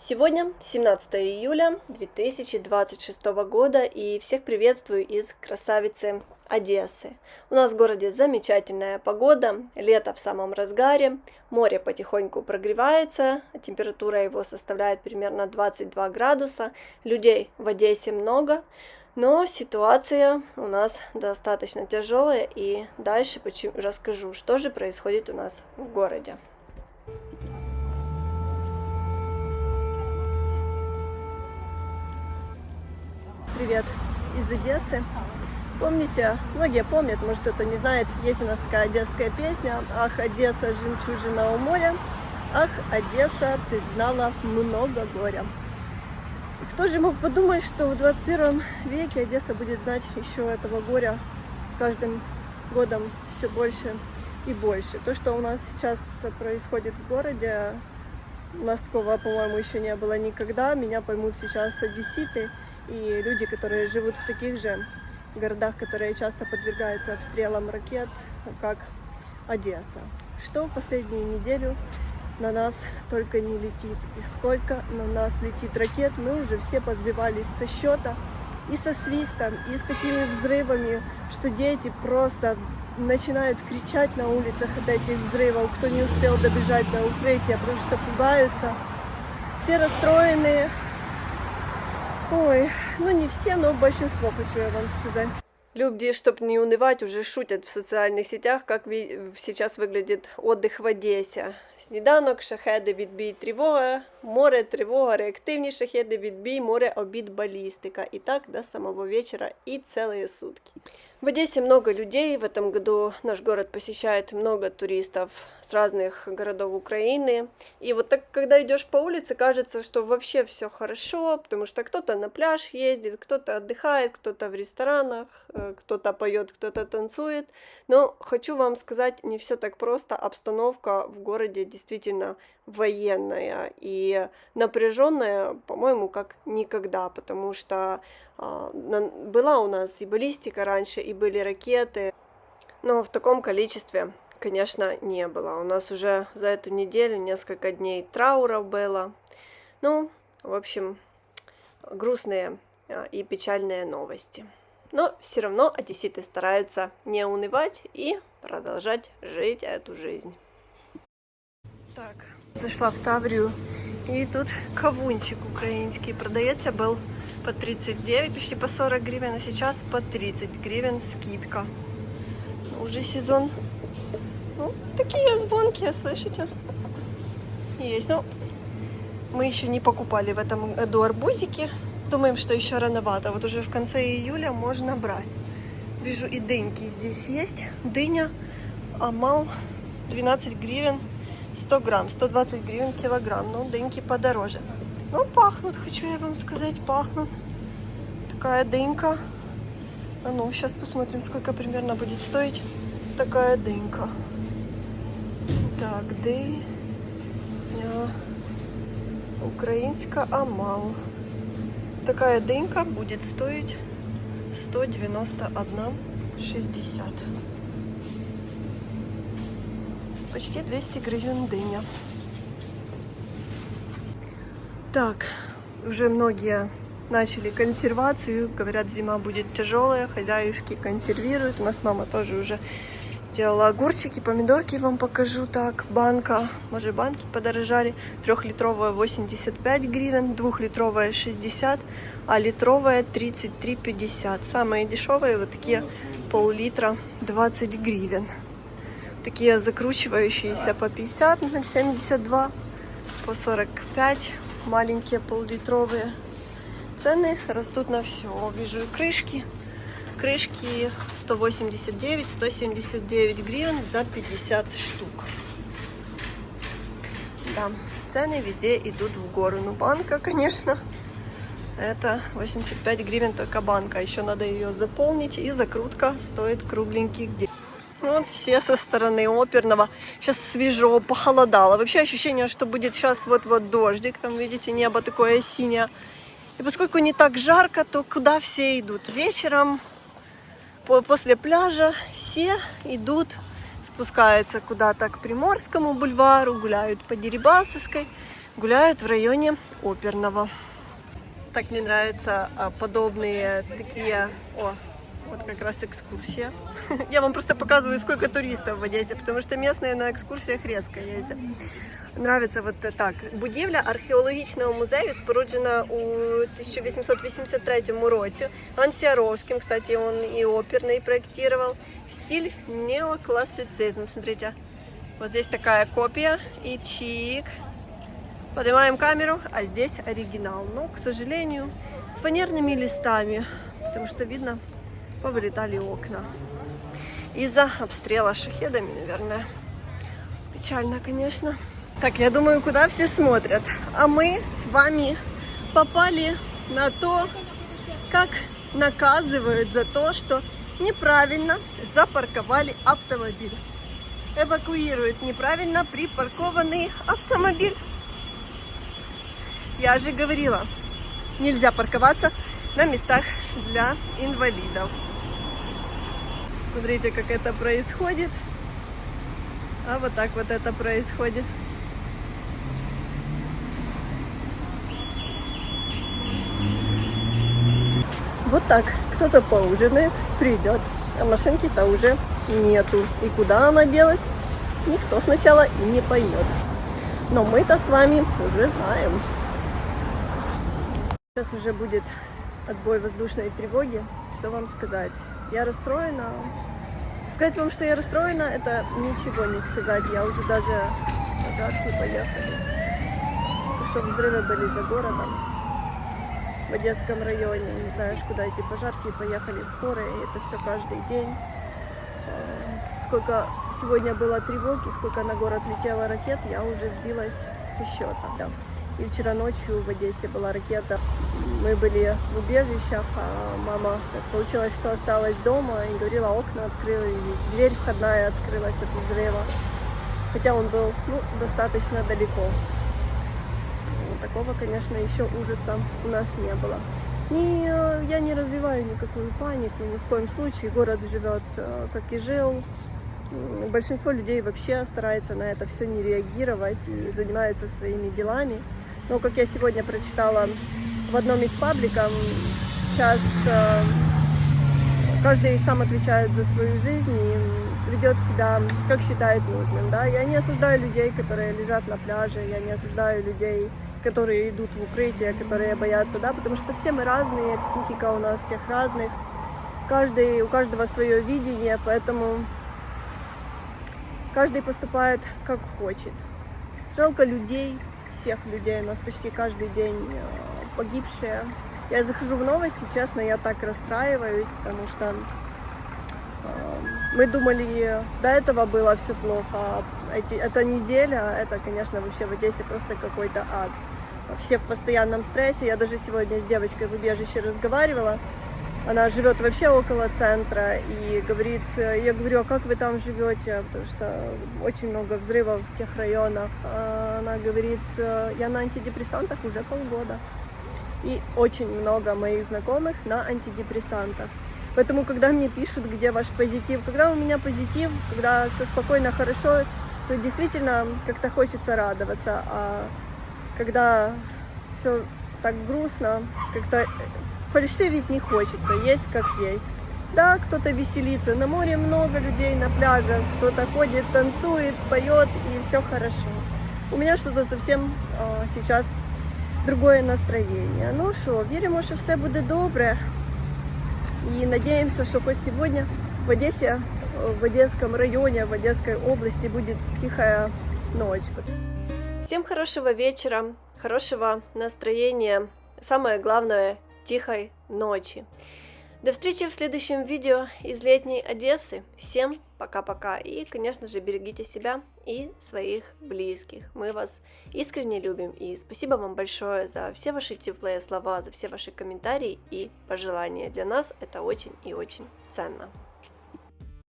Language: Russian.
Сегодня 17 июля 2026 года, и всех приветствую из красавицы Одессы. У нас в городе замечательная погода, лето в самом разгаре, море потихоньку прогревается, температура его составляет примерно 22 градуса, людей в Одессе много, но ситуация у нас достаточно тяжелая, и дальше расскажу, что же происходит у нас в городе. Привет из Одессы. Помните, многие помнят, может кто-то не знает, есть у нас такая одесская песня: «Ах, Одесса, жемчужина у моря, ах, Одесса, ты знала много горя». И кто же мог подумать, что в 21 веке Одесса будет знать еще этого горя с каждым годом все больше и больше. То, что у нас сейчас происходит в городе, у нас такого, по-моему, еще не было никогда. Меня поймут сейчас одесситы и люди, которые живут в таких же городах, которые часто подвергаются обстрелам ракет, как Одесса. Что в последнюю неделю на нас только не летит, и сколько на нас летит ракет, мы уже все позбивались со счета, и со свистом, и с такими взрывами, что дети просто начинают кричать на улицах от этих взрывов, кто не успел добежать на укрытие, потому что пугаются. Все расстроенные. Ой, ну не все, но большинство, хочу я вам сказать. Люди, чтобы не унывать, уже шутят в социальных сетях, как сейчас выглядит отдых в Одесі. Сніданок, шахеди, відбій, тривога, море, тривога, реактивні шахеди, відбій, море, обід, баллистика. И так до самого вечера и целые сутки. В Одессе много людей. В этом году наш город посещает много туристов с разных городов Украины. И вот так, когда идешь по улице, кажется, что вообще все хорошо, потому что кто-то на пляж ездит, кто-то отдыхает, кто-то в ресторанах, кто-то поет, кто-то танцует. Но хочу вам сказать, не все так просто. Обстановка в городе действительно военная и напряженная, по-моему, как никогда, потому что была у нас и баллистика раньше, и были ракеты, но в таком количестве, конечно, не было. У нас уже за эту неделю несколько дней траура было. Ну, в общем, грустные и печальные новости. Но все равно одесситы стараются не унывать и продолжать жить эту жизнь. Так, зашла в Таврию, и тут кавунчик украинский продается, был по 39, почти по 40 гривен, а сейчас по 30 гривен скидка. Уже сезон. Ну, такие звонкие, слышите? Есть. Но мы еще не покупали в этом году арбузики. Думаем, что еще рановато. Вот уже в конце июля можно брать. Вижу, и дыньки здесь есть. Дыня, амал, 12 гривен 100 грамм, 120 гривен килограмм. Ну, дыньки подороже. Ну, пахнут, хочу я вам сказать, пахнут. Такая дынька. А ну, сейчас посмотрим, сколько примерно будет стоить такая дынька. Так, дыня. Украинская амал. Такая дынька будет стоить 191,60. Почти 200 гривен дыня. Так, уже многие начали консервацию. Говорят, зима будет тяжелая, хозяюшки консервируют. У нас мама тоже уже делала огурчики, помидорки, вам покажу. Так, банка, может, банки подорожали. 3-литровая 85 гривен, 2-литровая 60, а литровая 33,50. Самые дешевые вот такие пол-литра 20 гривен. Такие закручивающиеся по 50, 0,72, по 45, маленькие пол-литровые. Цены растут на все. Вижу и крышки. Крышки 189, 179 гривен за 50 штук. Да, цены везде идут в гору. Ну, банка, конечно, это 85 гривен только банка. Еще надо ее заполнить, и закрутка стоит кругленьких 10. Вот все со стороны оперного. Сейчас свежо, похолодало. Вообще ощущение, что будет сейчас вот-вот дождик. Там, видите, небо такое синее. И поскольку не так жарко, то куда все идут? Вечером, после пляжа, все идут, спускаются куда-то к Приморскому бульвару, гуляют по Дерибасовской, гуляют в районе оперного. Так мне нравятся подобные такие... О, вот как раз экскурсия. Я вам просто показываю, сколько туристов в Одессе, потому что местные на екскурсіях різко їздять. Нравится вот так. Будівля археологічного музею споруджена у 1883 році. Ансіаровським, кстати, он и оперный проектировал. Стиль неоклассицизм. Смотрите, вот здесь такая копия и чик. Поднимаем камеру, а здесь оригинал. Но, к сожалению, с фанерными листами, потому что видно, повылетали окна. Из-за обстрела шахедами, наверное. Печально, конечно. Так, я думаю, куда все смотрят. А мы с вами попали на то, как наказывают за то, что неправильно запарковали автомобиль. Эвакуируют неправильно припаркованный автомобиль. Я же говорила, нельзя парковаться на местах для инвалидов. Смотрите, как это происходит. А вот так вот это происходит. Вот так. Кто-то поужинает, придет, а машинки-то уже нету. И куда она делась, никто сначала и не поймет. Но мы-то с вами уже знаем. Сейчас уже будет отбой воздушной тревоги. Что вам сказать? Я расстроена. Сказать вам, что я расстроена, это ничего не сказать. Я уже даже пожарки поехали. Потому что взрывы были за городом. В Одесском районе. Не знаешь, куда эти пожарки. Поехали скорые. И это все каждый день. Сколько сегодня было тревоги, сколько на город летело ракет, я уже сбилась со счета. Да. И вчера ночью в Одессе была ракета. Мы были в убежищах, а мама так получилось, что осталась дома и говорила, окна открылись, дверь входная открылась от взрыва. Хотя он был достаточно далеко. Такого, конечно, еще ужаса у нас не было. Я не развиваю никакую панику, ни в коем случае. Город живет, как и жил. Большинство людей вообще старается на это все не реагировать и занимаются своими делами. Но, как я сегодня прочитала в одном из пабликов, сейчас каждый сам отвечает за свою жизнь и ведет себя, как считает нужным. Да? Я не осуждаю людей, которые лежат на пляже, я не осуждаю людей, которые идут в укрытие, которые боятся, да, потому что все мы разные, психика у нас всех разных, у каждого свое видение, поэтому каждый поступает как хочет. Жалко людей, всех людей, у нас почти каждый день погибшие. Я захожу в новости, честно, я так расстраиваюсь, потому что мы думали, до этого было все плохо, эта неделя, это, конечно, вообще в Одессе просто какой-то ад. Все в постоянном стрессе. Я даже сегодня с девочкой в убежище разговаривала. Она живет вообще около центра и говорит, я говорю, а как вы там живете? Потому что очень много взрывов в тех районах. Она говорит, я на антидепрессантах уже полгода. И очень много моих знакомых на антидепрессантах. Поэтому, когда мне пишут, где ваш позитив, когда у меня позитив, когда все спокойно, хорошо, то действительно как-то хочется радоваться. А когда все так грустно, как-то фальшивить не хочется, есть как есть. Да, кто-то веселится, на море много людей, на пляжах, кто-то ходит, танцует, поет, и все хорошо. У меня что-то совсем сейчас другое настроение. Ну что, верим, что все будет добре. И надеемся, что хоть сегодня в Одессе, в Одесском районе, в Одесской области будет тихая ночь. Всем хорошего вечера, хорошего настроения, самое главное, тихой ночи. До встречи в следующем видео из летней Одессы. Всем пока-пока. И, конечно же, берегите себя и своих близких. Мы вас искренне любим. И спасибо вам большое за все ваши теплые слова, за все ваши комментарии и пожелания. Для нас это очень и очень ценно.